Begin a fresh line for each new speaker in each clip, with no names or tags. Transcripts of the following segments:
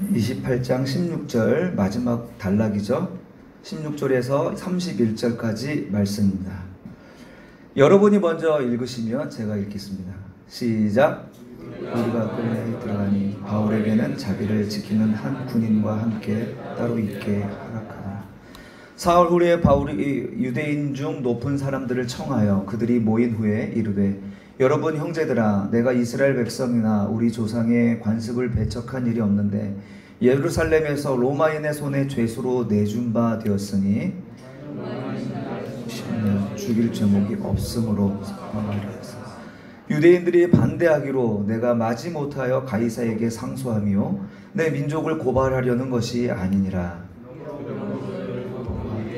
28장 16절 마지막 단락이죠. 16절에서 31절까지 말씀입니다. 여러분이 먼저 읽으시면 제가 읽겠습니다. 시작. 우리가 끌레에 들어가니 바울에게는 자기를 지키는 한 군인과 함께 따로 있게 허락하라. 사흘 후에 바울이 유대인 중 높은 사람들을 청하여 그들이 모인 후에 이르되, 여러분 형제들아, 내가 이스라엘 백성이나 우리 조상의 관습을 배척한 일이 없는데 예루살렘에서 로마인의 손에 죄수로 내준 바 되었으니 죽일 죄목이 없으므로 유대인들이 반대하기로 내가 마지 못하여 가이사에게 상소하며 내 민족을 고발하려는 것이 아니니라.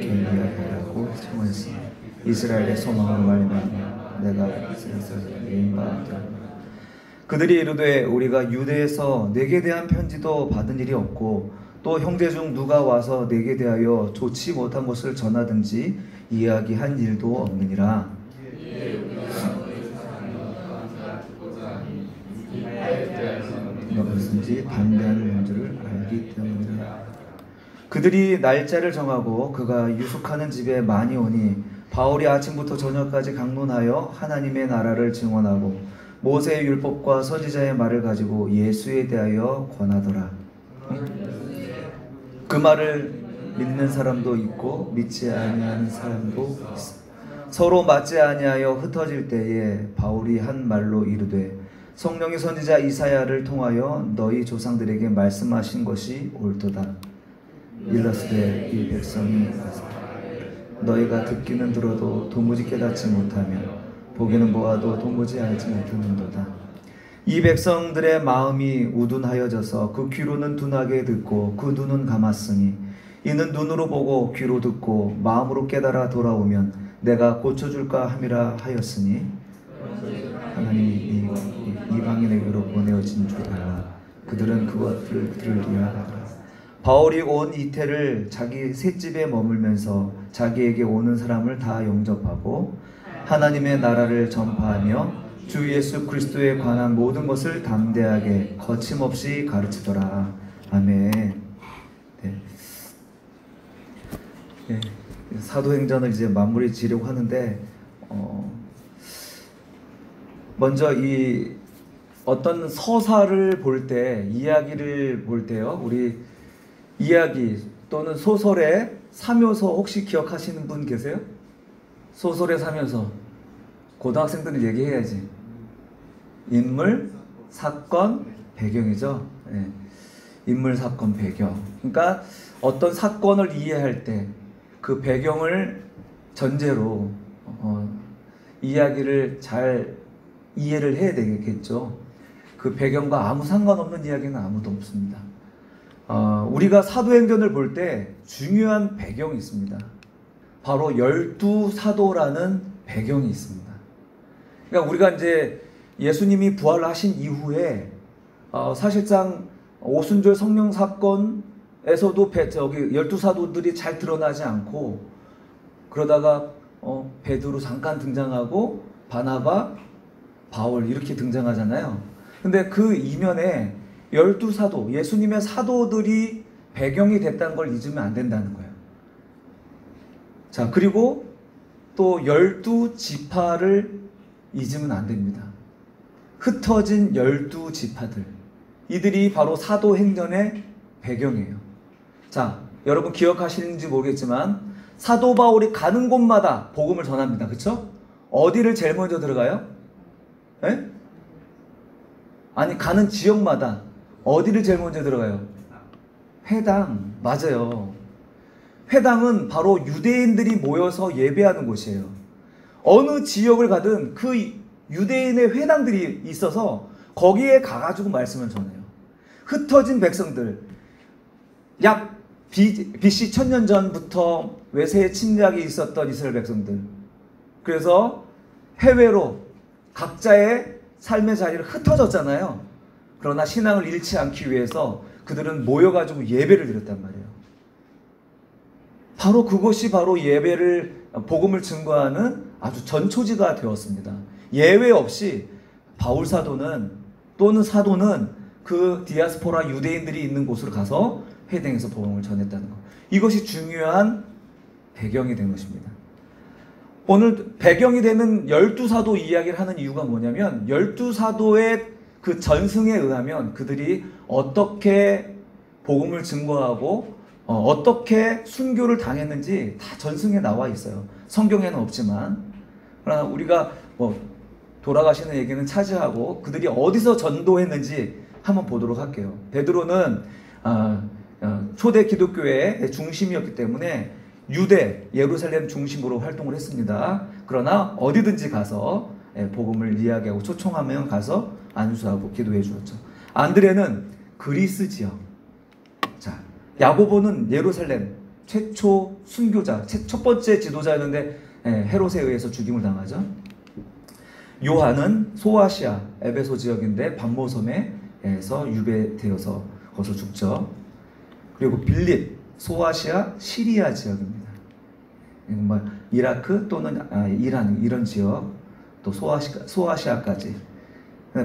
이야기하라고 청했으니 이스라엘의 소망으로 말미암아 내가 이스라엘에서 예인받았다. 그들이 이르되, 우리가 유대에서 내게 대한 편지도 받은 일이 없고 또 형제 중 누가 와서 내게 대하여 좋지 못한 것을 전하든지 이야기한 일도 없느니라. 무엇인지 반대하는 줄을 알기 때문이라. 그들이 날짜를 정하고 그가 유숙하는 집에 많이 오니 바울이 아침부터 저녁까지 강론하여 하나님의 나라를 증언하고 모세의 율법과 선지자의 말을 가지고 예수에 대하여 권하더라. 그 말을 믿는 사람도 있고 믿지 아니하는 사람도 있어. 서로 맞지 아니하여 흩어질 때에 바울이 한 말로 이르되, 성령이 선지자 이사야를 통하여 너희 조상들에게 말씀하신 것이 옳도다. 일러스되 이 백성이 너희가 듣기는 들어도 도무지 깨닫지 못하며 보기는 보아도 도무지 알지 못하는도다. 이 백성들의 마음이 우둔하여져서 그 귀로는 둔하게 듣고 그 눈은 감았으니 이는 눈으로 보고 귀로 듣고 마음으로 깨달아 돌아오면 내가 고쳐줄까 함이라 하였으니 하나님이 이방인에게로 보내어진 줄 알아 그들은 그것을 들으리라 하더라. 바울이 온 이태를 자기 셋집에 머물면서 자기에게 오는 사람을 다 영접하고 하나님의 나라를 전파하며 주 예수 그리스도에 관한 모든 것을 담대하게 거침없이 가르치더라. 아멘. 네. 네. 사도행전을 이제 마무리 지려고 하는데 먼저 이 어떤 서사를 볼 때, 이야기를 볼 때요, 우리 이야기 또는 소설의 사묘서 혹시 기억하시는 분 계세요? 소설의 사묘서. 고등학생들은 얘기해야지. 인물, 사건, 배경이죠. 네. 인물, 사건, 배경. 그러니까 어떤 사건을 이해할 때 그 배경을 전제로 이야기를 잘 이해를 해야 되겠죠. 그 배경과 아무 상관없는 이야기는 아무도 없습니다. 우리가 사도행전을 볼 때 중요한 배경이 있습니다. 바로 열두 사도라는 배경이 있습니다. 그러니까 우리가 이제 예수님이 부활하신 이후에 사실상 오순절 성령 사건에서도 열두 사도들이 잘 드러나지 않고, 그러다가 베드로 잠깐 등장하고 바나바, 바울 이렇게 등장하잖아요. 근데 그 이면에 열두 사도, 예수님의 사도들이 배경이 됐다는 걸 잊으면 안 된다는 거예요. 자, 그리고 또 12지파를 잊으면 안 됩니다. 흩어진 12지파들. 이들이 바로 사도행전의 배경이에요. 자, 여러분 기억하시는지 모르겠지만 사도 바울이 가는 곳마다 복음을 전합니다. 그렇죠? 어디를 제일 먼저 들어가요? 에? 아니, 가는 지역마다 어디를 제일 먼저 들어가요? 회당. 맞아요. 회당은 바로 유대인들이 모여서 예배하는 곳이에요. 어느 지역을 가든 그 유대인의 회당들이 있어서 거기에 가가지고 말씀을 전해요. 흩어진 백성들, 약 BC 1000년 전부터 외세의 침략이 있었던 이스라엘 백성들, 그래서 해외로 각자의 삶의 자리를 흩어졌잖아요. 그러나 신앙을 잃지 않기 위해서 그들은 모여가지고 예배를 드렸단 말이에요. 바로 그것이 바로 예배를, 복음을 증거하는 아주 전초지가 되었습니다. 예외 없이 바울 사도는 또는 사도는 그 디아스포라 유대인들이 있는 곳으로 가서 회당에서 복음을 전했다는 것. 이것이 중요한 배경이 된 것입니다. 오늘 배경이 되는 12사도 이야기를 하는 이유가 뭐냐면 12사도의 그 전승에 의하면 그들이 어떻게 복음을 증거하고 어떻게 순교를 당했는지 다 전승에 나와 있어요. 성경에는 없지만. 그러나 우리가 돌아가시는 얘기는 차지하고 그들이 어디서 전도했는지 한번 보도록 할게요. 베드로는 초대 기독교의 중심이었기 때문에 유대, 예루살렘 중심으로 활동을 했습니다. 그러나 어디든지 가서 복음을 이야기하고 초청하면 가서 안수하고 기도해 주었죠. 안드레는 그리스 지역. 자, 야고보는 예루살렘 최초 순교자, 첫 번째 지도자였는데 헤롯에 의해서 죽임을 당하죠. 요한은 소아시아, 에베소 지역인데 반모섬에서 유배되어서 거기서 죽죠. 그리고 빌립, 소아시아, 시리아 지역입니다. 이라크 또는 이란 이런 지역, 또 소아시아까지.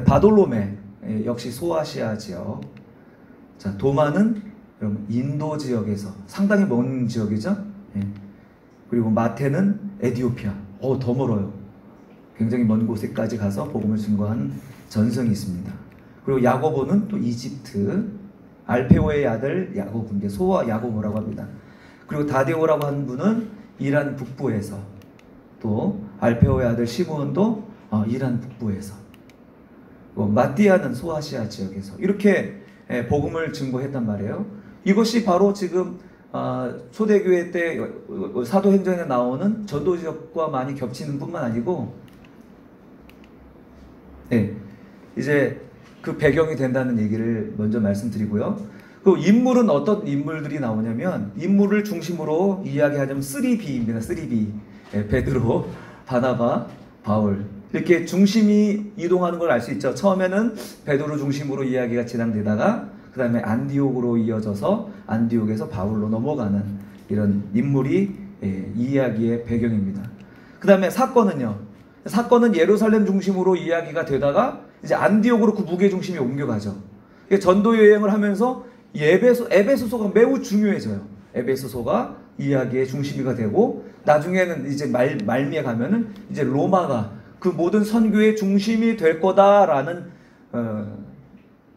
바돌로메 역시 소아시아 지역. 자, 도마는 인도 지역에서 상당히 먼 지역이죠. 그리고 마태는 에티오피아. 더 멀어요. 굉장히 먼 곳에까지 가서 복음을 증거한 전승이 있습니다. 그리고 야고보는 또 이집트, 알페오의 아들 야고보인데 소아 야고보라고 합니다. 그리고 다데오라고 하는 분은 이란 북부에서, 또 알페오의 아들 시므온도 이란 북부에서, 마띠아는 소아시아 지역에서 이렇게 복음을 증거했단 말이에요. 이것이 바로 지금 초대교회 때 사도행전에 나오는 전도 지역과 많이 겹치는 뿐만 아니고, 이제 그 배경이 된다는 얘기를 먼저 말씀드리고요. 그 인물은 어떤 인물들이 나오냐면, 인물을 중심으로 이야기하자면 3B입니다. 3B. 베드로, 바나바, 바울. 이렇게 중심이 이동하는 걸 알 수 있죠. 처음에는 베드로 중심으로 이야기가 진행되다가 그 다음에 안디옥으로 이어져서 안디옥에서 바울로 넘어가는 이런 인물이 이야기의 배경입니다. 그 다음에 사건은요. 사건은 예루살렘 중심으로 이야기가 되다가 이제 안디옥으로 그 무게 중심이 옮겨가죠. 전도 여행을 하면서 에베소서가 매우 중요해져요. 에베소서가 이야기의 중심이가 되고, 나중에는 이제 말미에 가면은 이제 로마가 그 모든 선교의 중심이 될 거다라는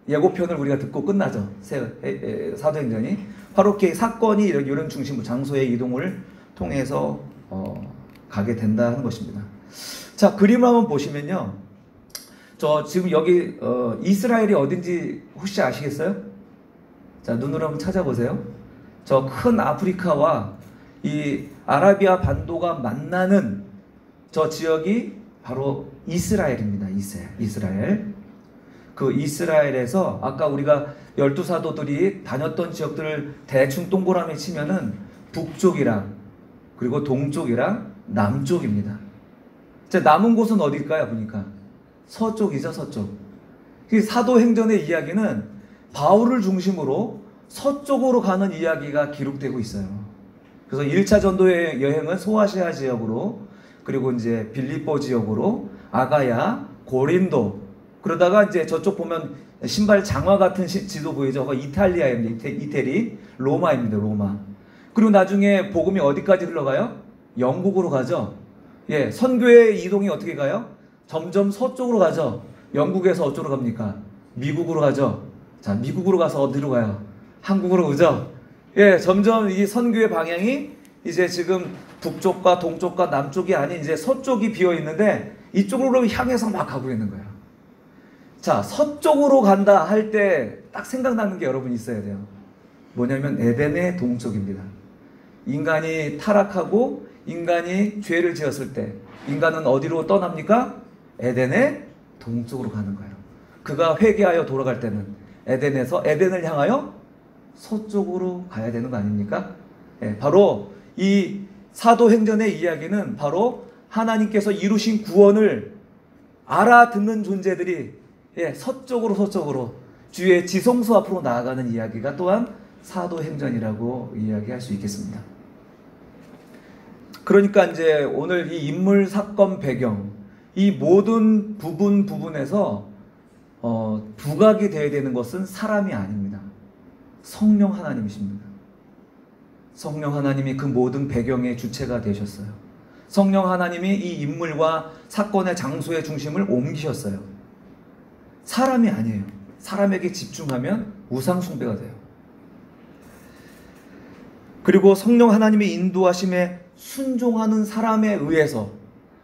예고편을 우리가 듣고 끝나죠. 사도행전이. 바로 이렇게 사건이 이런 중심으로 장소의 이동을 통해서 가게 된다는 것입니다. 자, 그림을 한번 보시면요. 저 지금 여기 이스라엘이 어딘지 혹시 아시겠어요? 자, 눈으로 한번 찾아보세요. 저 큰 아프리카와 이 아라비아 반도가 만나는 저 지역이 바로 이스라엘입니다. 이스라엘. 그 이스라엘에서 아까 우리가 12사도들이 다녔던 지역들을 대충 동그라미 치면은 북쪽이랑 그리고 동쪽이랑 남쪽입니다. 자, 남은 곳은 어딜까요? 보니까 서쪽이죠. 서쪽. 사도행전의 이야기는 바울을 중심으로 서쪽으로 가는 이야기가 기록되고 있어요. 그래서 1차 전도의 여행은 소아시아 지역으로, 그리고 이제 빌립보 지역으로, 아가야, 고린도, 그러다가 이제 저쪽 보면 신발 장화 같은 지도 보이죠? 이탈리아입니다. 이태리, 로마입니다. 로마. 그리고 나중에 복음이 어디까지 흘러가요? 영국으로 가죠. 선교의 이동이 어떻게 가요? 점점 서쪽으로 가죠. 영국에서 어디로 갑니까? 미국으로 가죠. 자, 미국으로 가서 어디로 가요? 한국으로 오죠. 점점 이 선교의 방향이 이제 지금 북쪽과 동쪽과 남쪽이 아닌 이제 서쪽이 비어 있는데 이쪽으로 향해서 막 가고 있는 거예요. 자, 서쪽으로 간다 할 때 딱 생각나는 게 여러분 있어야 돼요. 뭐냐면 에덴의 동쪽입니다. 인간이 타락하고 인간이 죄를 지었을 때 인간은 어디로 떠납니까? 에덴의 동쪽으로 가는 거예요. 그가 회개하여 돌아갈 때는 에덴에서 에덴을 향하여 서쪽으로 가야 되는 거 아닙니까? 바로 이 사도행전의 이야기는 바로 하나님께서 이루신 구원을 알아듣는 존재들이 서쪽으로 주의 지성소 앞으로 나아가는 이야기가 또한 사도행전이라고 이야기할 수 있겠습니다. 그러니까 이제 오늘 이 인물, 사건, 배경, 이 모든 부분에서 부각이 되어야 되는 것은 사람이 아닙니다. 성령 하나님이십니다. 성령 하나님이 그 모든 배경의 주체가 되셨어요. 성령 하나님이 이 인물과 사건의 장소의 중심을 옮기셨어요. 사람이 아니에요. 사람에게 집중하면 우상 숭배가 돼요. 그리고 성령 하나님의 인도하심에 순종하는 사람에 의해서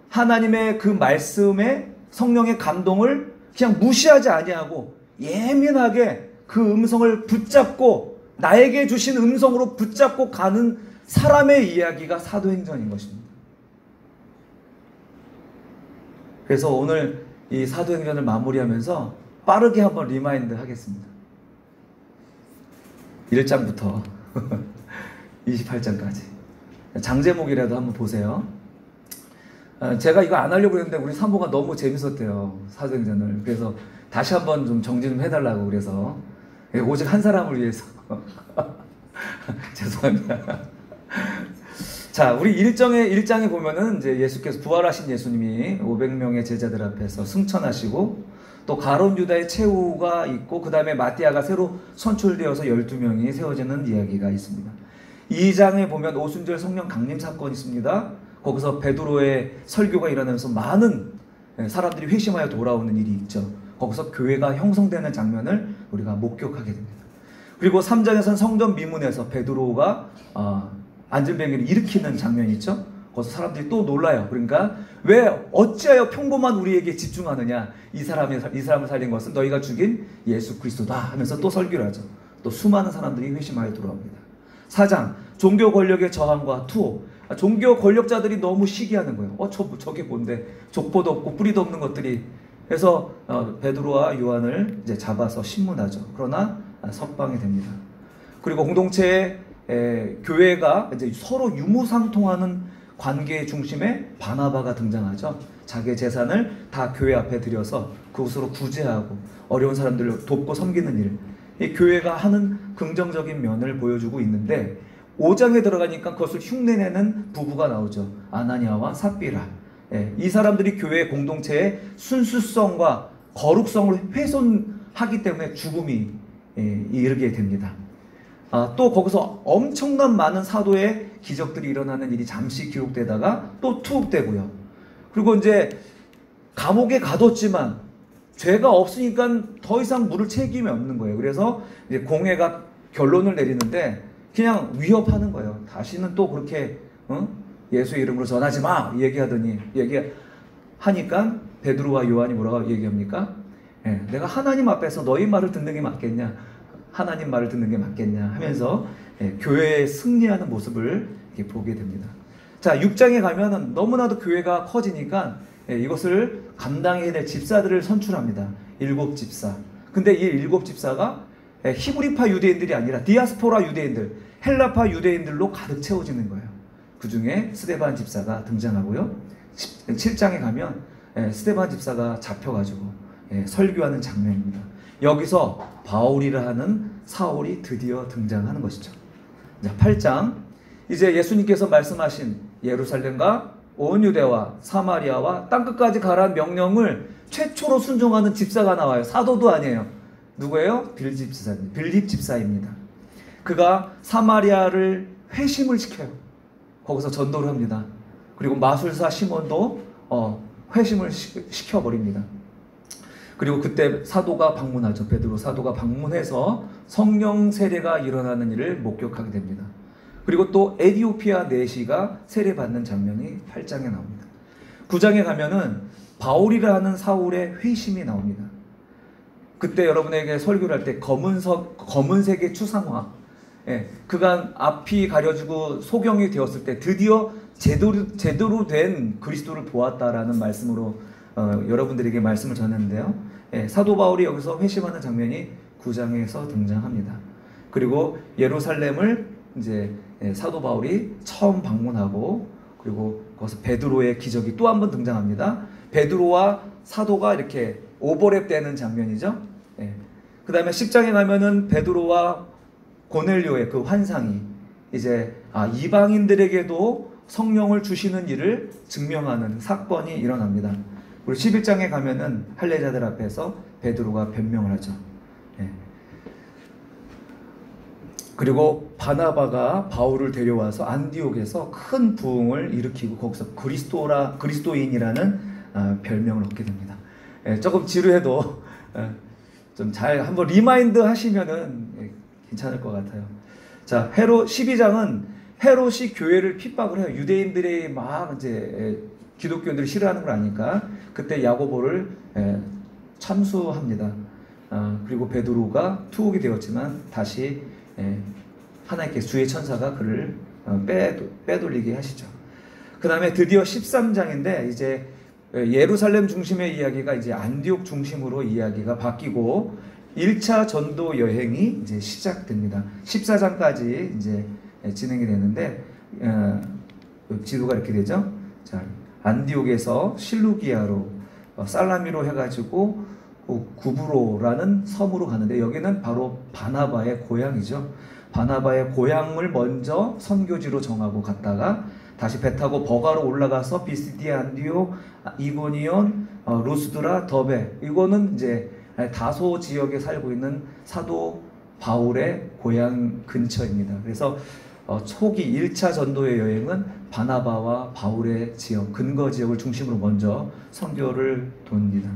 하나님의 그 말씀에 성령의 감동을 그냥 무시하지 아니하고 예민하게 그 음성을 붙잡고 나에게 주신 음성으로 붙잡고 가는 사람의 이야기가 사도행전인 것입니다. 그래서 오늘 이 사도행전을 마무리하면서 빠르게 한번 리마인드 하겠습니다. 1장부터 28장까지 장제목이라도 한번 보세요. 제가 이거 안 하려고 했는데 우리 사모가 너무 재밌었대요, 사도행전을. 그래서 다시 한번 좀 정리 좀 해달라고. 그래서 오직 한 사람을 위해서 죄송합니다. 자, 우리 1장에 보면은 이제 예수께서 부활하신 예수님이 500명의 제자들 앞에서 승천하시고 또 가룟 유다의 최후가 있고 그 다음에 마띠아가 새로 선출되어서 12명이 세워지는 이야기가 있습니다. 2장에 보면 오순절 성령 강림 사건이 있습니다. 거기서 베드로의 설교가 일어나면서 많은 사람들이 회심하여 돌아오는 일이 있죠. 거기서 교회가 형성되는 장면을 우리가 목격하게 됩니다. 그리고 3장에서는 성전 미문에서 베드로가 안전뱅이를 일으키는 장면이 있죠. 거기서 사람들이 또 놀라요. 그러니까 왜 어찌하여 평범한 우리에게 집중하느냐, 이 사람을 살린 것은 너희가 죽인 예수 그리스도다 하면서 또 설교를 하죠. 또 수많은 사람들이 회심하여 돌아옵니다. 4장 종교 권력의 저항과 투호. 종교 권력자들이 너무 시기하는 거예요. 저게 뭔데, 족보도 없고 뿌리도 없는 것들이. 그래서 베드로와 요한을 이제 잡아서 신문하죠. 그러나 석방이 됩니다. 그리고 공동체의 교회가 이제 서로 유무상통하는 관계의 중심에 바나바가 등장하죠. 자기의 재산을 다 교회 앞에 들여서 그곳으로 구제하고 어려운 사람들을 돕고 섬기는 일. 이 교회가 하는 긍정적인 면을 보여주고 있는데 5장에 들어가니까 그것을 흉내내는 부부가 나오죠. 아나니아와 삽비라. 이 사람들이 교회 공동체의 순수성과 거룩성을 훼손하기 때문에 죽음이 이르게 됩니다. 또 거기서 엄청난 많은 사도의 기적들이 일어나는 일이 잠시 기록되다가 또 투옥되고요. 그리고 이제 감옥에 가뒀지만 죄가 없으니까 더 이상 물을 책임이 없는 거예요. 그래서 이제 공회가 결론을 내리는데 그냥 위협하는 거예요. 다시는 또 그렇게 예수의 이름으로 전하지 마 얘기하니까 베드로와 요한이 뭐라고 얘기합니까? 내가 하나님 앞에서 너희 말을 듣는 게 맞겠냐, 하나님 말을 듣는 게 맞겠냐 하면서 교회에 승리하는 모습을 이렇게 보게 됩니다. 자, 6장에 가면은 너무나도 교회가 커지니까 이것을 감당해야 될 집사들을 선출합니다. 7집사. 근데 이 7집사가 히브리파 유대인들이 아니라 디아스포라 유대인들, 헬라파 유대인들로 가득 채워지는 거예요. 그 중에 스데반 집사가 등장하고요. 7장에 가면 스데반 집사가 잡혀가지고 설교하는 장면입니다. 여기서 바울이라 하는 사울이 드디어 등장하는 것이죠. 자, 8장. 이제 예수님께서 말씀하신 예루살렘과 온 유대와 사마리아와 땅끝까지 가라는 명령을 최초로 순종하는 집사가 나와요. 사도도 아니에요. 누구예요? 빌립 집사입니다. 그가 사마리아를 회심을 시켜요. 거기서 전도를 합니다. 그리고 마술사 시몬도 회심을 시켜버립니다. 그리고 그때 사도가 방문하죠. 베드로 사도가 방문해서 성령 세례가 일어나는 일을 목격하게 됩니다. 그리고 또 에디오피아 내시가 세례받는 장면이 8장에 나옵니다. 9장에 가면은 바울이라 하는 사울의 회심이 나옵니다. 그때 여러분에게 설교를 할 때 검은색의 추상화, 그간 앞이 가려지고 소경이 되었을 때 드디어 제대로 된 그리스도를 보았다라는 말씀으로 여러분들에게 말씀을 전했는데요. 사도 바울이 여기서 회심하는 장면이 9장에서 등장합니다. 그리고 예루살렘을 이제 사도 바울이 처음 방문하고 그리고 거기서 베드로의 기적이 또 한 번 등장합니다. 베드로와 사도가 이렇게 오버랩 되는 장면이죠. 그 다음에 10장에 가면은 베드로와 고넬료의 그 환상이 이제 이방인들에게도 성령을 주시는 일을 증명하는 사건이 일어납니다. 그리고 11장에 가면은 할례자들 앞에서 베드로가 변명을 하죠. 예. 그리고 바나바가 바울을 데려와서 안디옥에서 큰 부흥을 일으키고 거기서 그리스도인이라는 별명을 얻게 됩니다. 예, 조금 지루해도 좀 잘 한번 리마인드 하시면은 괜찮을 것 같아요. 자, 12장은 헤롯이 교회를 핍박을 해요. 유대인들이 막 이제 기독교인들이 싫어하는 걸 아니까 그때 야고보를 참수합니다. 그리고 베드로가 투옥이 되었지만 다시 하나님께 주의 천사가 그를 빼돌리게 하시죠. 그 다음에 드디어 13장인데 이제 예루살렘 중심의 이야기가 이제 안디옥 중심으로 이야기가 바뀌고 1차 전도 여행이 이제 시작됩니다. 14장까지 이제 진행이 되는데 지도가 이렇게 되죠. 자, 안디옥에서 실루기아로 살라미로 해가지고 구브로라는 섬으로 가는데 여기는 바로 바나바의 고향이죠. 바나바의 고향을 먼저 선교지로 정하고 갔다가 다시 배 타고 버가로 올라가서 비시디아, 안디옥, 이고니온, 루스드라, 더베, 이거는 이제 다소 지역에 살고 있는 사도 바울의 고향 근처입니다. 그래서 초기 1차 전도의 여행은 바나바와 바울의 지역, 근거 지역을 중심으로 먼저 선교를 돕니다.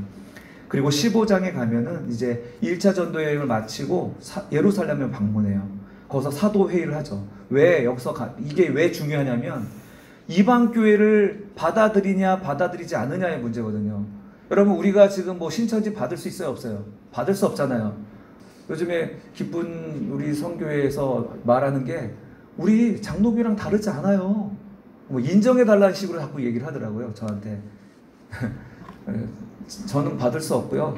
그리고 15장에 가면은 이제 1차 전도 여행을 마치고 예루살렘을 방문해요. 거기서 사도 회의를 하죠. 왜 여기서 이게 왜 중요하냐면 이방 교회를 받아들이냐 받아들이지 않느냐의 문제거든요. 여러분, 우리가 지금 뭐 신천지 받을 수 있어요, 없어요? 받을 수 없잖아요. 요즘에 기쁜 우리 선교회에서 말하는 게 우리 장로교랑 다르지 않아요. 뭐 인정해 달라는 식으로 자꾸 얘기를 하더라고요, 저한테. 저는 받을 수 없고요.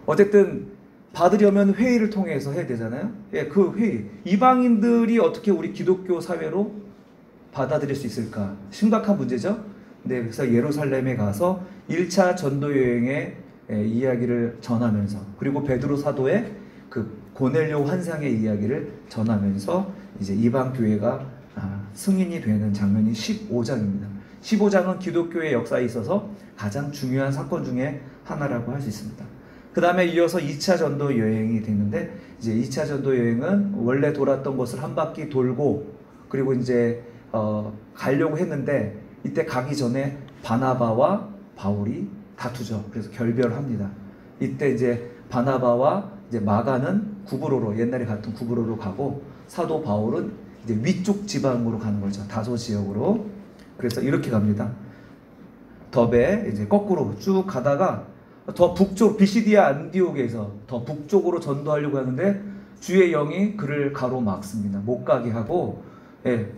어쨌든 받으려면 회의를 통해서 해야 되잖아요. 예, 그 회의. 이방인들이 어떻게 우리 기독교 사회로 받아들일 수 있을까? 심각한 문제죠. 네, 그래서 예루살렘에 가서 1차 전도 여행의 이야기를 전하면서 그리고 베드로 사도의 그 고넬료 환상의 이야기를 전하면서 이제 이방 교회가 승인이 되는 장면이 15장입니다. 15장은 기독교의 역사에 있어서 가장 중요한 사건 중에 하나라고 할 수 있습니다. 그 다음에 이어서 2차 전도 여행이 되는데 이제 2차 전도 여행은 원래 돌았던 곳을 한 바퀴 돌고 그리고 이제 가려고 했는데 이때 가기 전에 바나바와 바울이 다투죠. 그래서 결별합니다. 이때 이제 바나바와 이제 마가는 구브로로, 옛날에 갔던 구브로로 가고 사도 바울은 이제 위쪽 지방으로 가는 거죠. 다소 지역으로. 그래서 이렇게 갑니다. 더베 이제 거꾸로 쭉 가다가 더 북쪽 비시디아 안디옥에서 더 북쪽으로 전도하려고 하는데 주의 영이 그를 가로막습니다. 못 가게 하고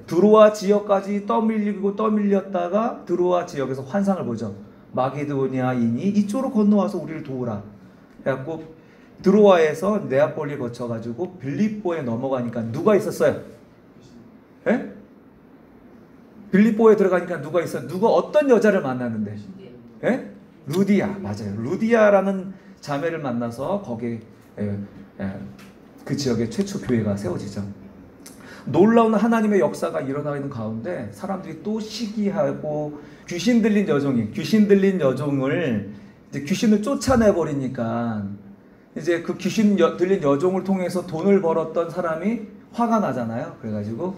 드로아 지역까지 떠밀렸다가 드로아 지역에서 환상을 보죠. 마게도니아인이 이쪽으로 건너와서 우리를 도우라. 그래갖고 드로아에서 네아폴리 거쳐가지고 빌립보에 넘어가니까 누가 있었어요? 예? 빌립보에 들어가니까 누가 있어요? 누가 어떤 여자를 만났는데? 예? 루디아, 맞아요. 루디아라는 자매를 만나서 거기 그 지역에 최초 교회가 세워지죠. 놀라운 하나님의 역사가 일어나는 가운데 사람들이 또 시기하고 귀신 들린 여종을 이제 귀신을 쫓아내버리니까 이제 그 귀신 들린 여종을 통해서 돈을 벌었던 사람이 화가 나잖아요. 그래가지고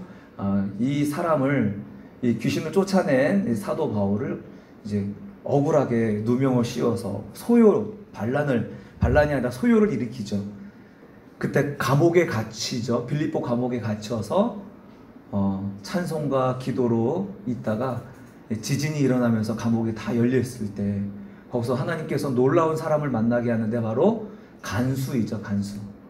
이 사람을 이 귀신을 쫓아낸 사도 바울을 이제 억울하게 누명을 씌워서 반란이 아니라 소요를 일으키죠. 그때 감옥에 갇히죠. 빌립보 감옥에 갇혀서 찬송과 기도로 있다가 지진이 일어나면서 감옥이 다 열려있을 때 거기서 하나님께서 놀라운 사람을 만나게 하는데 바로 간수이죠.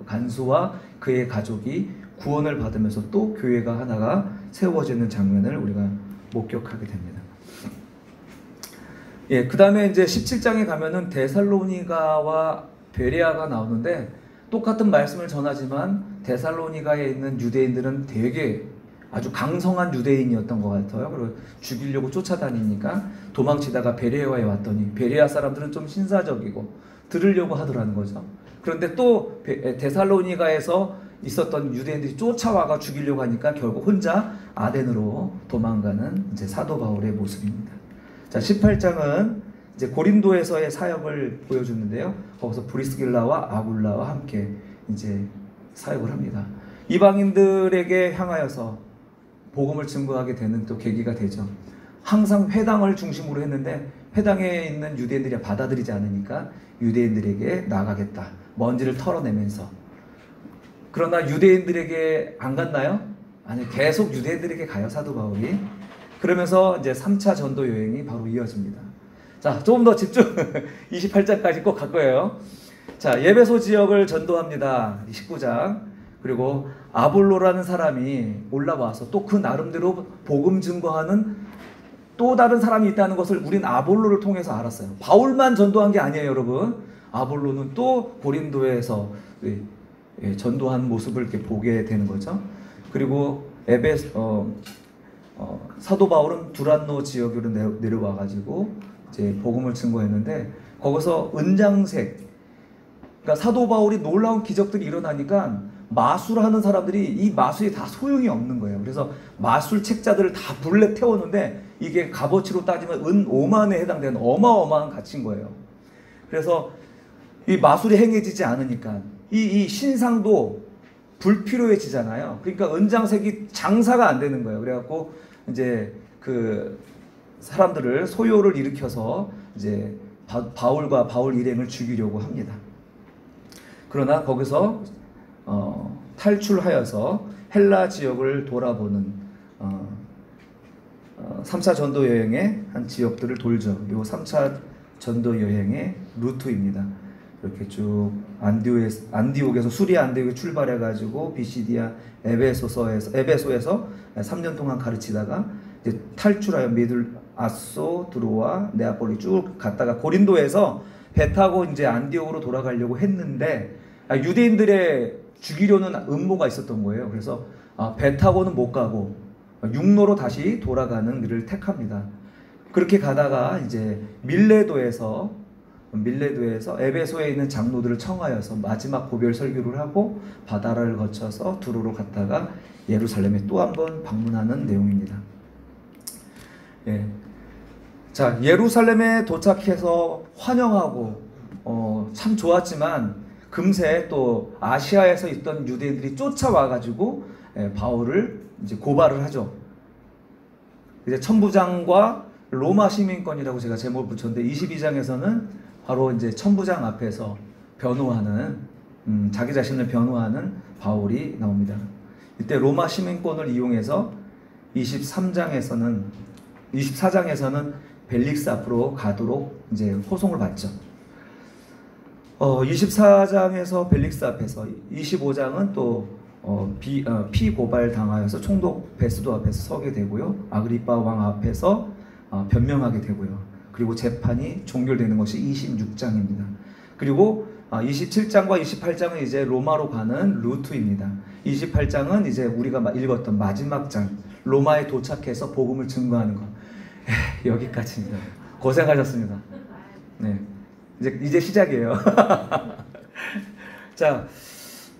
간수와 그의 가족이 구원을 받으면서 또 교회가 하나가 세워지는 장면을 우리가 목격하게 됩니다. 예, 그 다음에 이제 17장에 가면은 데살로니가와 베레아가 나오는데 똑같은 말씀을 전하지만 데살로니가에 있는 유대인들은 되게 아주 강성한 유대인이었던 것 같아요. 그리고 죽이려고 쫓아다니니까 도망치다가 베레아에 왔더니 베레아 사람들은 좀 신사적이고 들으려고 하더라는 거죠. 그런데 또 데살로니가에서 있었던 유대인들이 쫓아와가 죽이려고 하니까 결국 혼자 아덴으로 도망가는 이제 사도 바울의 모습입니다. 자, 18장은 이제 고린도에서의 사역을 보여주는데요. 거기서 브리스길라와 아굴라와 함께 이제 사역을 합니다. 이방인들에게 향하여서 복음을 증거하게 되는 또 계기가 되죠. 항상 회당을 중심으로 했는데 회당에 있는 유대인들이 받아들이지 않으니까 유대인들에게 나가겠다. 먼지를 털어내면서. 그러나 유대인들에게 안 갔나요? 아니, 계속 유대인들에게 가요, 사도 바울이. 그러면서 이제 3차 전도 여행이 바로 이어집니다. 자, 조금 더 집중. 28장까지 꼭 갈 거예요. 자, 에베소 지역을 전도합니다. 19장. 그리고 아볼로라는 사람이 올라와서 또 그 나름대로 복음 증거하는 또 다른 사람이 있다는 것을 우린 아볼로를 통해서 알았어요. 바울만 전도한 게 아니에요, 여러분. 아볼로는 또 고린도에서 전도한 모습을 이렇게 보게 되는 거죠. 그리고 사도 바울은 두란노 지역으로 내려와 가지고 이제 복음을 증거했는데 거기서 은장색, 그러니까 사도 바울이 놀라운 기적들이 일어나니까 마술하는 사람들이 이 마술이 다 소용이 없는 거예요. 그래서 마술 책자들을 다 불에 태웠는데 이게 값어치로 따지면 은 5만에 해당되는 어마어마한 가치인 거예요. 그래서 이 마술이 행해지지 않으니까 이 신상도 불필요해지잖아요. 그러니까 은장색이 장사가 안 되는 거예요. 그래갖고 이제 그 사람들을 소요를 일으켜서 이제 바울과 바울 일행을 죽이려고 합니다. 그러나 거기서 탈출하여서 헬라 지역을 돌아보는 3차 전도 여행의 한 지역들을 돌죠. 요 3차 전도 여행의 루트입니다. 이렇게 쭉 안디옥에서 수리아 안디옥에 출발해가지고 비시디아 에베소에서 3년 동안 가르치다가 이제 탈출하여 아소, 드로아, 네아폴리 쭉 갔다가 고린도에서 배 타고 이제 안디옥으로 돌아가려고 했는데 유대인들의 죽이려는 음모가 있었던 거예요. 그래서 배 타고는 못 가고 육로로 다시 돌아가는 길을 택합니다. 그렇게 가다가 이제 밀레도에서 에베소에 있는 장로들을 청하여서 마지막 고별 설교를 하고 바다를 거쳐서 두로로 갔다가 예루살렘에 또 한 번 방문하는 내용입니다. 예. 자, 예루살렘에 도착해서 환영하고 참 좋았지만 금세 또 아시아에서 있던 유대인들이 쫓아와가지고 바울을 이제 고발을 하죠. 이제 천부장과 로마 시민권이라고 제가 제목을 붙였는데 22장에서는 바로 이제 천부장 앞에서 변호하는 자기 자신을 변호하는 바울이 나옵니다. 이때 로마 시민권을 이용해서 24장에서는 벨릭스 앞으로 가도록 이제 호송을 받죠. 24장에서 벨릭스 앞에서 25장은 또 피고발 당하여서 총독 베스도 앞에서 서게 되고요. 아그리파 왕 앞에서 변명하게 되고요. 그리고 재판이 종결되는 것이 26장입니다. 그리고 27장과 28장은 이제 로마로 가는 루트입니다. 28장은 이제 우리가 읽었던 마지막 장, 로마에 도착해서 복음을 증거하는 것. 여기까지입니다. 고생하셨습니다. 네, 이제 시작이에요. 자,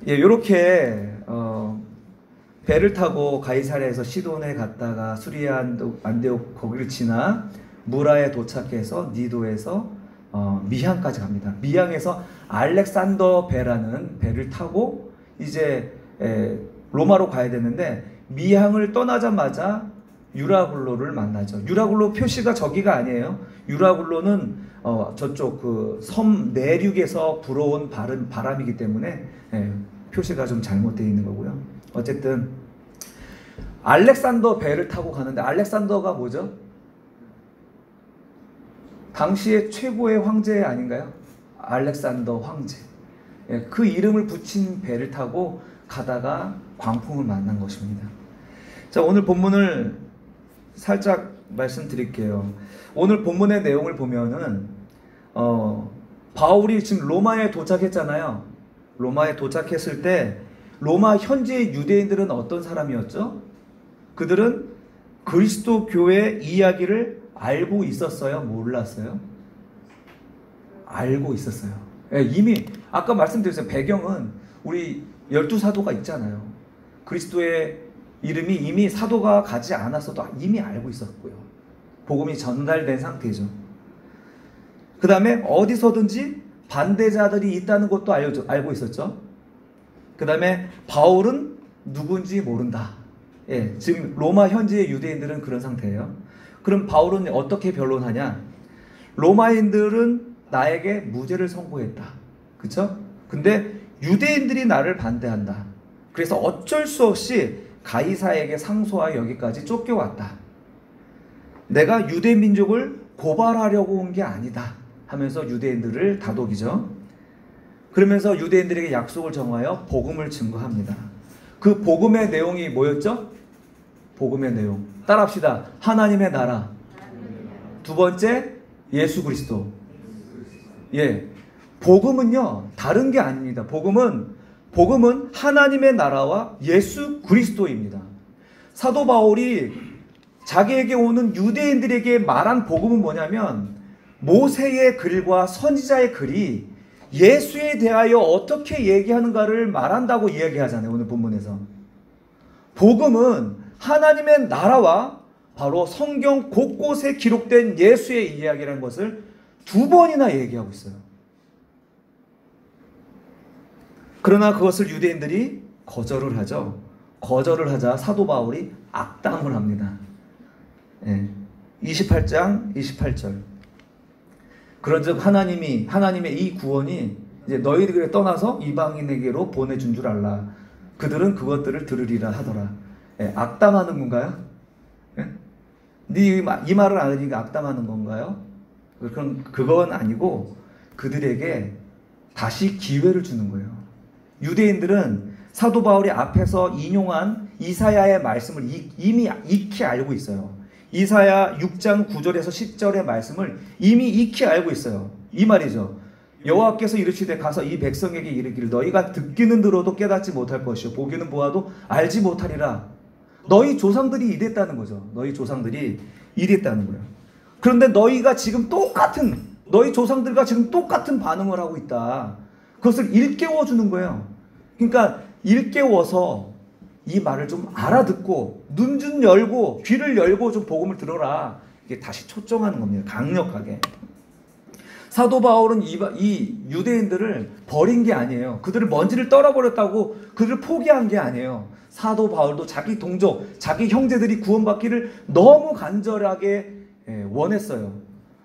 이렇게 배를 타고 가이사랴에서 시돈에 갔다가 수리아 안디옥 거기를 지나 무라에 도착해서 니도에서 미향까지 갑니다. 미향에서 알렉산더 배라는 배를 타고 이제 로마로 가야 되는데 미향을 떠나자마자 유라굴로를 만나죠. 유라굴로 표시가 저기가 아니에요. 유라굴로는 저쪽 그 섬 내륙에서 불어온 바람이기 때문에 표시가 좀 잘못되어 있는 거고요. 어쨌든 알렉산더 배를 타고 가는데 알렉산더가 뭐죠? 당시의 최고의 황제 아닌가요? 알렉산더 황제. 그 이름을 붙인 배를 타고 가다가 광풍을 만난 것입니다. 자, 오늘 본문을 살짝 말씀드릴게요. 오늘 본문의 내용을 보면은 바울이 지금 로마에 도착했잖아요. 로마에 도착했을 때 로마 현지의 유대인들은 어떤 사람이었죠? 그들은 그리스도 교회 이야기를 알고 있었어요? 몰랐어요? 알고 있었어요. 이미 아까 말씀드렸어요. 배경은 우리 12사도가 있잖아요. 그리스도의 이름이 이미 사도가 가지 않았어도 이미 알고 있었고요. 복음이 전달된 상태죠. 그 다음에 어디서든지 반대자들이 있다는 것도 알고 있었죠. 그 다음에 바울은 누군지 모른다. 예, 지금 로마 현지의 유대인들은 그런 상태예요. 그럼 바울은 어떻게 변론하냐? 로마인들은 나에게 무죄를 선고했다. 그쵸? 근데 유대인들이 나를 반대한다. 그래서 어쩔 수 없이 가이사에게 상소하여 여기까지 쫓겨왔다. 내가 유대 민족을 고발하려고 온 게 아니다 하면서 유대인들을 다독이죠. 그러면서 유대인들에게 약속을 정하여 복음을 증거합니다. 그 복음의 내용이 뭐였죠? 복음의 내용 따라합시다. 하나님의 나라, 두 번째 예수 그리스도. 예, 복음은요 다른 게 아닙니다. 복음은 하나님의 나라와 예수 그리스도입니다. 사도 바울이 자기에게 오는 유대인들에게 말한 복음은 뭐냐면 모세의 글과 선지자의 글이 예수에 대하여 어떻게 얘기하는가를 말한다고 이야기하잖아요. 오늘 본문에서 복음은 하나님의 나라와 바로 성경 곳곳에 기록된 예수의 이야기라는 것을 두 번이나 얘기하고 있어요. 그러나 그것을 유대인들이 거절을 하죠. 거절을 하자 사도 바울이 악담을 합니다. 28장 28절. 그런즉 하나님의 이 구원이 이제 너희들을 떠나서 이방인에게로 보내준 줄 알라. 그들은 그것들을 들으리라 하더라. 악담하는 건가요? 네 이 말을 안 하니까 악담하는 건가요? 그건 아니고 그들에게 다시 기회를 주는 거예요. 유대인들은 사도 바울이 앞에서 인용한 이사야의 말씀을 이미 익히 알고 있어요. 이사야 6장 9절에서 10절의 말씀을 이미 익히 알고 있어요. 이 말이죠. 여호와께서 이르시되 가서 이 백성에게 이르기를 너희가 듣기는 들어도 깨닫지 못할 것이요 보기는 보아도 알지 못하리라. 너희 조상들이 이랬다는 거죠. 너희 조상들이 이랬다는 거예요. 그런데 너희 조상들과 지금 똑같은 반응을 하고 있다. 그것을 일깨워 주는 거예요. 그러니까 일깨워서 이 말을 좀 알아듣고 눈 좀 열고 귀를 열고 좀 복음을 들어라. 이게 다시 초청하는 겁니다. 강력하게. 사도 바울은 이 유대인들을 버린 게 아니에요. 그들을 먼지를 떨어버렸다고 그들을 포기한 게 아니에요. 사도 바울도 자기 동족, 자기 형제들이 구원받기를 너무 간절하게 원했어요.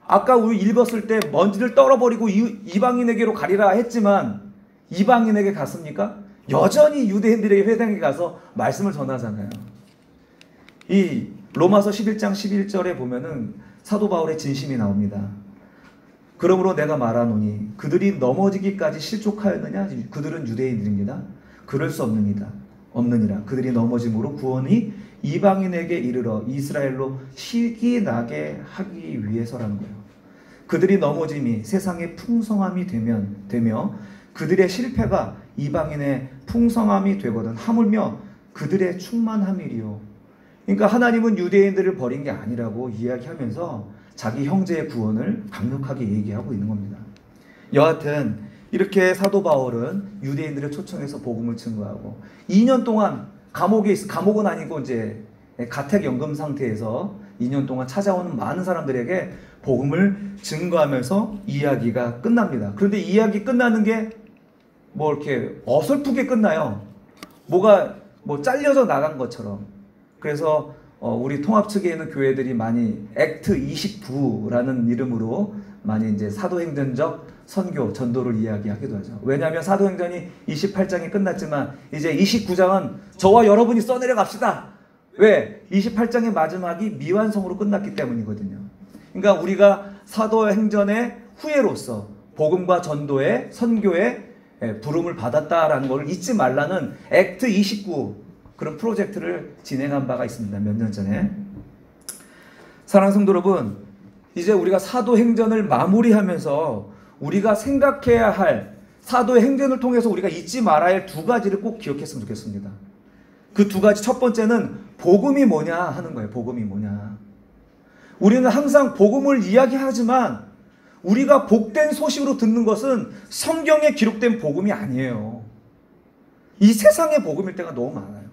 아까 우리 읽었을 때 먼지를 떨어버리고 이방인에게로 가리라 했지만 이방인에게 갔습니까? 여전히 유대인들에게 회당에 가서 말씀을 전하잖아요. 이 로마서 11장 11절에 보면은 사도 바울의 진심이 나옵니다. 그러므로 내가 말하노니 그들이 넘어지기까지 실족하였느냐? 그들은 유대인들입니다. 그럴 수 없느니라. 그들이 넘어짐으로 구원이 이방인에게 이르러 이스라엘로 실기 나게 하기 위해서라는 거예요. 그들이 넘어짐이 세상의 풍성함이 되며 그들의 실패가 이방인의 풍성함이 되거든 하물며 그들의 충만함이리요. 그러니까 하나님은 유대인들을 버린 게 아니라고 이야기하면서 자기 형제의 구원을 강력하게 얘기하고 있는 겁니다. 여하튼 이렇게 사도 바울은 유대인들을 초청해서 복음을 증거하고 2년 동안 감옥은 아니고 이제 가택연금 상태에서 2년 동안 찾아오는 많은 사람들에게 복음을 증거하면서 이야기가 끝납니다. 그런데 이야기 끝나는 게 뭐 이렇게 어설프게 끝나요. 뭐가 잘려져 나간 것처럼. 그래서 우리 통합 측에 있는 교회들이 많이 액트 29라는 이름으로 많이 이제 사도행전적 선교, 전도를 이야기하기도 하죠. 왜냐하면 사도행전이 28장이 끝났지만 이제 29장은 저와 여러분이 써내려 갑시다. 왜? 28장의 마지막이 미완성으로 끝났기 때문이거든요. 그러니까 우리가 사도행전의 후예로서 복음과 전도의 선교의 부름을 받았다라는 것을 잊지 말라는 액트 29 그런 프로젝트를 진행한 바가 있습니다. 몇 년 전에. 사랑하는 성도 여러분, 이제 우리가 사도행전을 마무리하면서 우리가 생각해야 할 사도의 행전을 통해서 우리가 잊지 말아야 할 두 가지를 꼭 기억했으면 좋겠습니다. 그 두 가지, 첫 번째는 복음이 뭐냐 하는 거예요. 복음이 뭐냐. 우리는 항상 복음을 이야기하지만 우리가 복된 소식으로 듣는 것은 성경에 기록된 복음이 아니에요. 이 세상의 복음일 때가 너무 많아요.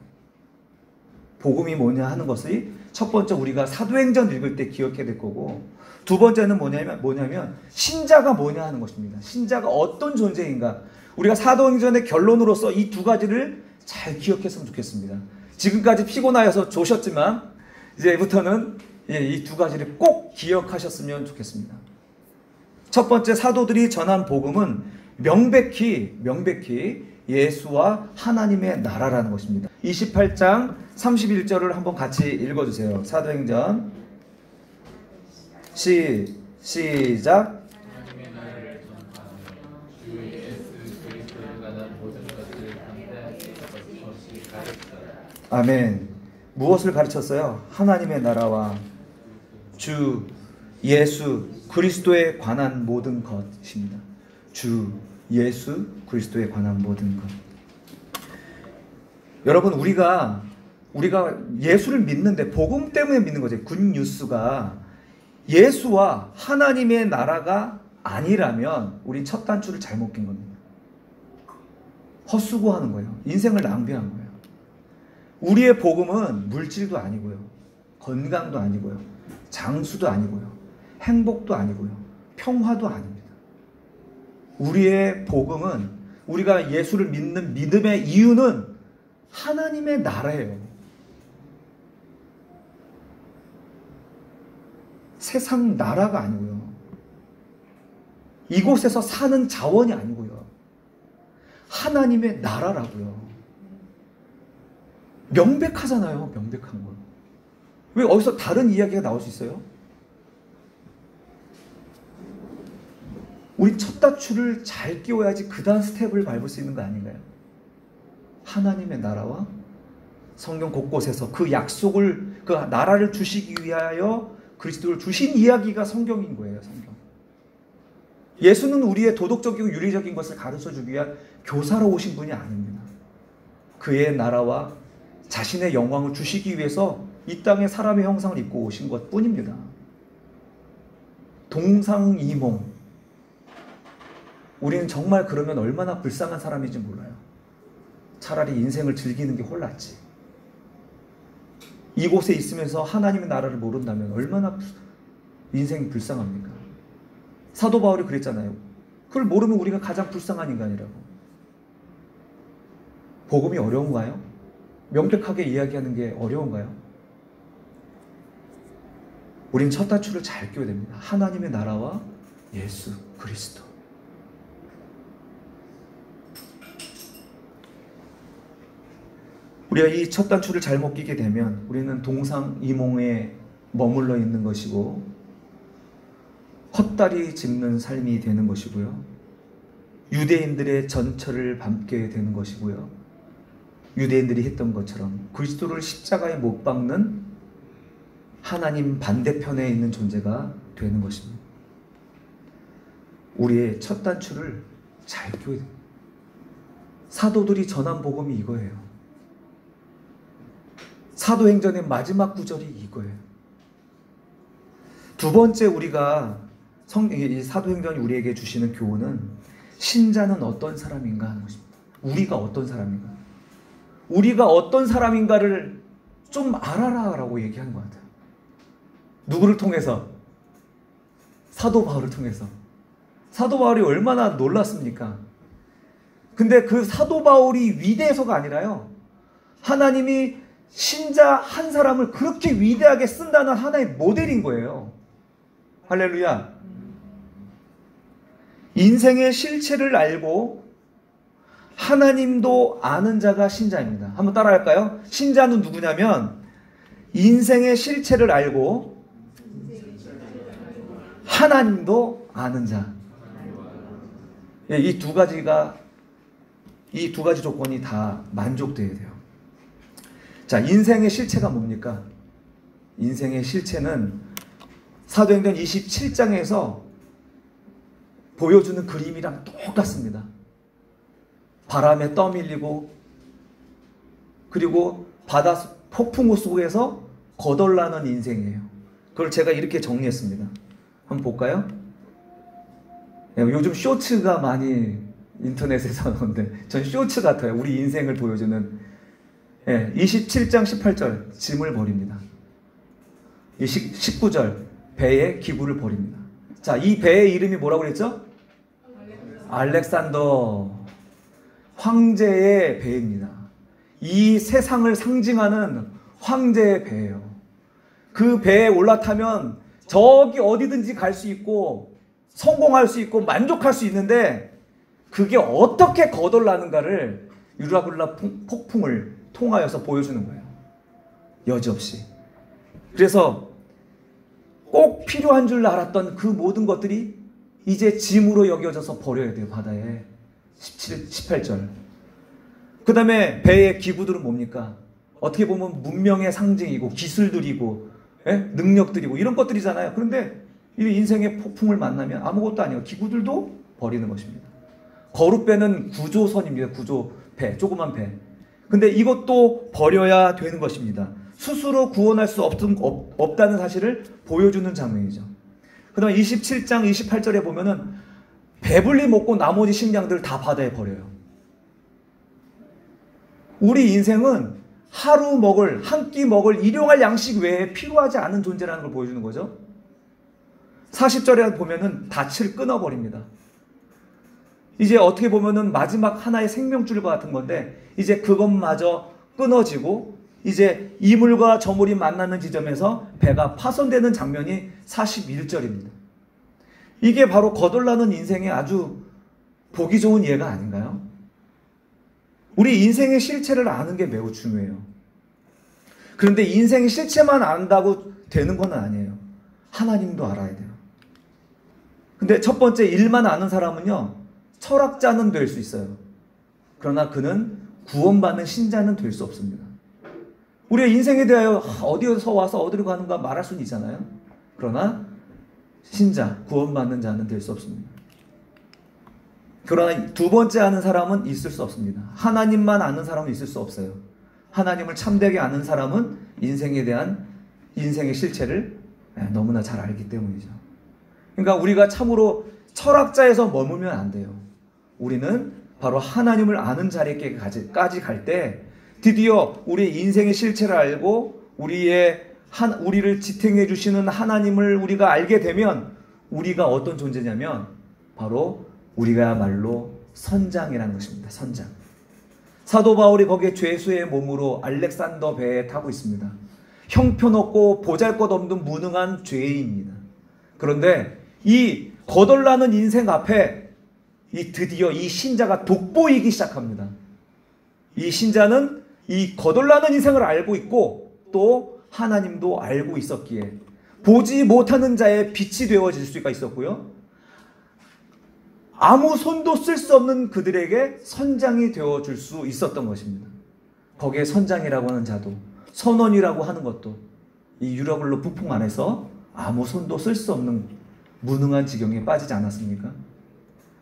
복음이 뭐냐 하는 것이 첫 번째 우리가 사도행전 읽을 때 기억해야 될 거고, 두 번째는 뭐냐면 신자가 뭐냐 하는 것입니다. 신자가 어떤 존재인가. 우리가 사도행전의 결론으로서 이 두 가지를 잘 기억했으면 좋겠습니다. 지금까지 피곤하여서 조셨지만 이제부터는 이 두 가지를 꼭 기억하셨으면 좋겠습니다. 첫 번째, 사도들이 전한 복음은 명백히 예수와 하나님의 나라라는 것입니다. 28장 31절을 한번 같이 읽어주세요. 사도행전 시작. 아멘. 무엇을 가르쳤어요? 하나님의 나라와 주 예수 그리스도에 관한 모든 것입니다. 주 예수 그리스도에 관한 모든 것. 여러분, 우리가 예수를 믿는데 복음 때문에 믿는 거죠. 굿뉴스가 예수와 하나님의 나라가 아니라면 우린 첫 단추를 잘못 낀 겁니다. 헛수고하는 거예요. 인생을 낭비한 거예요. 우리의 복음은 물질도 아니고요, 건강도 아니고요, 장수도 아니고요, 행복도 아니고요, 평화도 아닙니다. 우리의 복음은, 우리가 예수를 믿는 믿음의 이유는 하나님의 나라예요. 세상 나라가 아니고요, 이곳에서 사는 자원이 아니고요, 하나님의 나라라고요. 명백하잖아요. 명백한 건. 왜 어디서 다른 이야기가 나올 수 있어요? 우리 첫 단추를 잘 끼워야지 그 다음 스텝을 밟을 수 있는 거 아닌가요? 하나님의 나라와 성경 곳곳에서 그 약속을, 그 나라를 주시기 위하여 그리스도를 주신 이야기가 성경인 거예요. 성경. 예수는 우리의 도덕적이고 윤리적인 것을 가르쳐주기 위한 교사로 오신 분이 아닙니다. 그의 나라와 자신의 영광을 주시기 위해서 이 땅에 사람의 형상을 입고 오신 것 뿐입니다. 동상이몽. 우리는 정말 그러면 얼마나 불쌍한 사람인지 몰라요. 차라리 인생을 즐기는 게 홀랐지. 이곳에 있으면서 하나님의 나라를 모른다면 얼마나 인생이 불쌍합니까? 사도 바울이 그랬잖아요. 그걸 모르면 우리가 가장 불쌍한 인간이라고. 복음이 어려운가요? 명백하게 이야기하는 게 어려운가요? 우린 첫 단추를 잘 끼워야 됩니다. 하나님의 나라와 예수 그리스도. 우리가 이 첫 단추를 잘못 끼게 되면 우리는 동상이몽에 머물러 있는 것이고 헛다리 짚는 삶이 되는 것이고요, 유대인들의 전철을 밟게 되는 것이고요, 유대인들이 했던 것처럼 그리스도를 십자가에 못 박는 하나님 반대편에 있는 존재가 되는 것입니다. 우리의 첫 단추를 잘 끼워야 됩니다. 사도들이 전한 복음이 이거예요. 사도행전의 마지막 구절이 이거예요. 두 번째, 우리가 이 사도행전이 우리에게 주시는 교훈은 신자는 어떤 사람인가 하는 것입니다. 우리가 어떤 사람인가, 우리가 어떤 사람인가를 좀 알아라라고 얘기하는 것 같아요. 누구를 통해서? 사도 바울을 통해서. 사도 바울이 얼마나 놀랐습니까? 근데 그 사도 바울이 위대해서가 아니라요, 하나님이 신자 한 사람을 그렇게 위대하게 쓴다는 하나의 모델인 거예요. 할렐루야. 인생의 실체를 알고 하나님도 아는 자가 신자입니다. 한번 따라할까요? 신자는 누구냐면 인생의 실체를 알고 하나님도 아는 자. 이 두 가지 조건이 다 만족돼야 돼요. 자, 인생의 실체가 뭡니까? 인생의 실체는 사도행전 27장에서 보여주는 그림이랑 똑같습니다. 바람에 떠밀리고, 그리고 바다 폭풍우 속에서 거덜나는 인생이에요. 그걸 제가 이렇게 정리했습니다. 한번 볼까요? 요즘 쇼츠가 많이 인터넷에서 나오는데 전 쇼츠 같아요. 우리 인생을 보여주는. 예, 27장 18절 짐을 버립니다. 19절 배의 기구를 버립니다. 자, 이 배의 이름이 뭐라고 그랬죠? 알렉산더. 황제의 배입니다. 이 세상을 상징하는 황제의 배예요. 그 배에 올라타면 저기 어디든지 갈 수 있고 성공할 수 있고 만족할 수 있는데 그게 어떻게 거덜나는가를 유라굴라 폭풍을 통하여서 보여주는 거예요. 여지없이. 그래서 꼭 필요한 줄 알았던 그 모든 것들이 이제 짐으로 여겨져서 버려야 돼요. 바다에. 18절. 그 다음에 배의 기구들은 뭡니까? 어떻게 보면 문명의 상징이고 기술들이고 능력들이고 이런 것들이잖아요. 그런데 이 인생의 폭풍을 만나면 아무것도 아니에요. 기구들도 버리는 것입니다. 거룻배는 구조선입니다. 구조배, 조그만 배. 근데 이것도 버려야 되는 것입니다. 스스로 구원할 수 없다는 사실을 보여주는 장면이죠. 그 다음에 27장 28절에 보면은 배불리 먹고 나머지 식량들을 다 바다에 버려요. 우리 인생은 하루 먹을, 한 끼 먹을 일용할 양식 외에 필요하지 않은 존재라는 걸 보여주는 거죠. 40절에 보면은 닻을 끊어버립니다. 이제 어떻게 보면은 마지막 하나의 생명줄과 같은 건데 이제 그것마저 끊어지고 이제 이물과 저물이 만나는 지점에서 배가 파손되는 장면이 41절입니다. 이게 바로 거덜나는 인생의 아주 보기 좋은 예가 아닌가요? 우리 인생의 실체를 아는 게 매우 중요해요. 그런데 인생의 실체만 안다고 되는 건 아니에요. 하나님도 알아야 돼요. 근데 첫 번째 일만 아는 사람은요, 철학자는 될 수 있어요. 그러나 그는 구원받는 신자는 될 수 없습니다. 우리의 인생에 대하여 어디에서 와서 어디로 가는가 말할 수는 있잖아요. 그러나 신자, 구원받는 자는 될 수 없습니다. 그러나 두 번째 아는 사람은 있을 수 없습니다. 하나님만 아는 사람은 있을 수 없어요. 하나님을 참되게 아는 사람은 인생에 대한 인생의 실체를 너무나 잘 알기 때문이죠. 그러니까 우리가 참으로 철학자에서 머물면 안 돼요. 우리는 바로 하나님을 아는 자리에까지 갈 때 드디어 우리의 인생의 실체를 알고 우리를 지탱해 주시는 하나님을 우리가 알게 되면 우리가 어떤 존재냐면 바로 우리가야말로 선장이라는 것입니다. 선장. 사도 바울이 거기에 죄수의 몸으로 알렉산더 배에 타고 있습니다. 형편없고 보잘것없는 무능한 죄인입니다. 그런데 이 거덜나는 인생 앞에 드디어 이 신자가 돋보이기 시작합니다. 이 신자는 이 거덜나는 인생을 알고 있고 또 하나님도 알고 있었기에 보지 못하는 자의 빛이 되어질 수가 있었고요. 아무 손도 쓸 수 없는 그들에게 선장이 되어줄 수 있었던 것입니다. 거기에 선장이라고 하는 자도 선원이라고 하는 것도 이 유라굴로 북풍 안에서 아무 손도 쓸 수 없는 무능한 지경에 빠지지 않았습니까?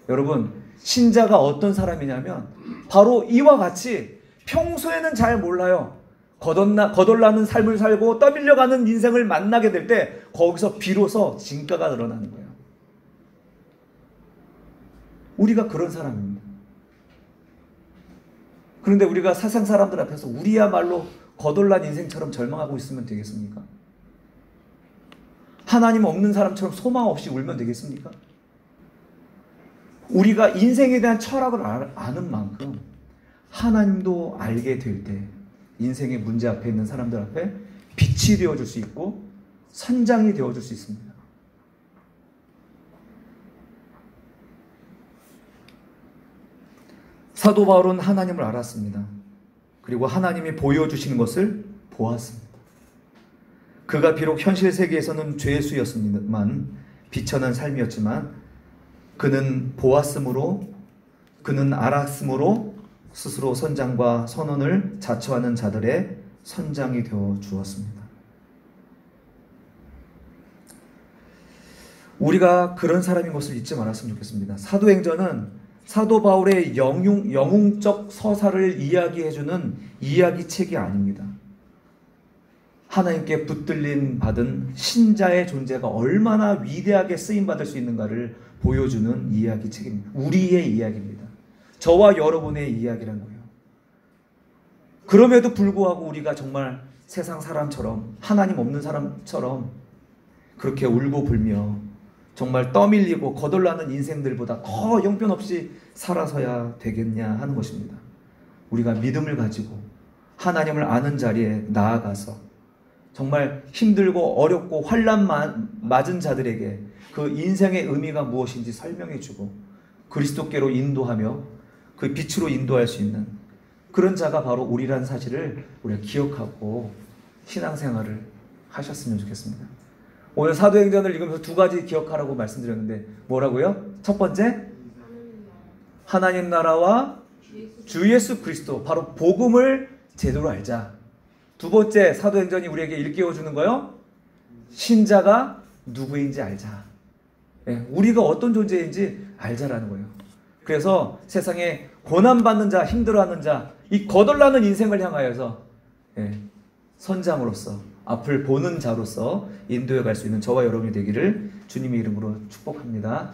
여러분, 신자가 어떤 사람이냐면 바로 이와 같이 평소에는 잘 몰라요. 거덜나는 삶을 살고 떠밀려가는 인생을 만나게 될 때 거기서 비로소 진가가 드러나는 거예요. 우리가 그런 사람입니다. 그런데 우리가 세상 사람들 앞에서 우리야말로 거덜난 인생처럼 절망하고 있으면 되겠습니까? 하나님 없는 사람처럼 소망 없이 울면 되겠습니까? 우리가 인생에 대한 철학을 아는 만큼 하나님도 알게 될 때 인생의 문제 앞에 있는 사람들 앞에 빛이 되어줄 수 있고 선장이 되어줄 수 있습니다. 사도 바울은 하나님을 알았습니다. 그리고 하나님이 보여주시는 것을 보았습니다. 그가 비록 현실 세계에서는 죄수였습니다만 비천한 삶이었지만 그는 보았으므로 그는 알았으므로 스스로 선장과 선언을 자처하는 자들의 선장이 되어 주었습니다. 우리가 그런 사람인 것을 잊지 말았으면 좋겠습니다. 사도행전은 사도 바울의 영웅적 서사를 이야기해주는 이야기책이 아닙니다. 하나님께 붙들림 받은 신자의 존재가 얼마나 위대하게 쓰임받을 수 있는가를 보여주는 이야기책입니다. 우리의 이야기입니다. 저와 여러분의 이야기란 거예요. 그럼에도 불구하고 우리가 정말 세상 사람처럼, 하나님 없는 사람처럼 그렇게 울고 불며 정말 떠밀리고 거덜나는 인생들보다 더 형편없이 살아서야 되겠냐 하는 것입니다. 우리가 믿음을 가지고 하나님을 아는 자리에 나아가서 정말 힘들고 어렵고 환난 맞은 자들에게 그 인생의 의미가 무엇인지 설명해주고 그리스도께로 인도하며 그 빛으로 인도할 수 있는 그런 자가 바로 우리란 사실을 우리가 기억하고 신앙생활을 하셨으면 좋겠습니다. 오늘 사도행전을 읽으면서 두 가지 기억하라고 말씀드렸는데 뭐라고요? 첫 번째, 하나님 나라와 주 예수 그리스도, 바로 복음을 제대로 알자. 두 번째, 사도행전이 우리에게 일깨워주는 거요, 신자가 누구인지 알자. 우리가 어떤 존재인지 알자라는 거예요. 그래서 세상에 고난받는 자, 힘들어하는 자, 이 거덜나는 인생을 향하여서 선장으로서 앞을 보는 자로서 인도해 갈 수 있는 저와 여러분이 되기를 주님의 이름으로 축복합니다.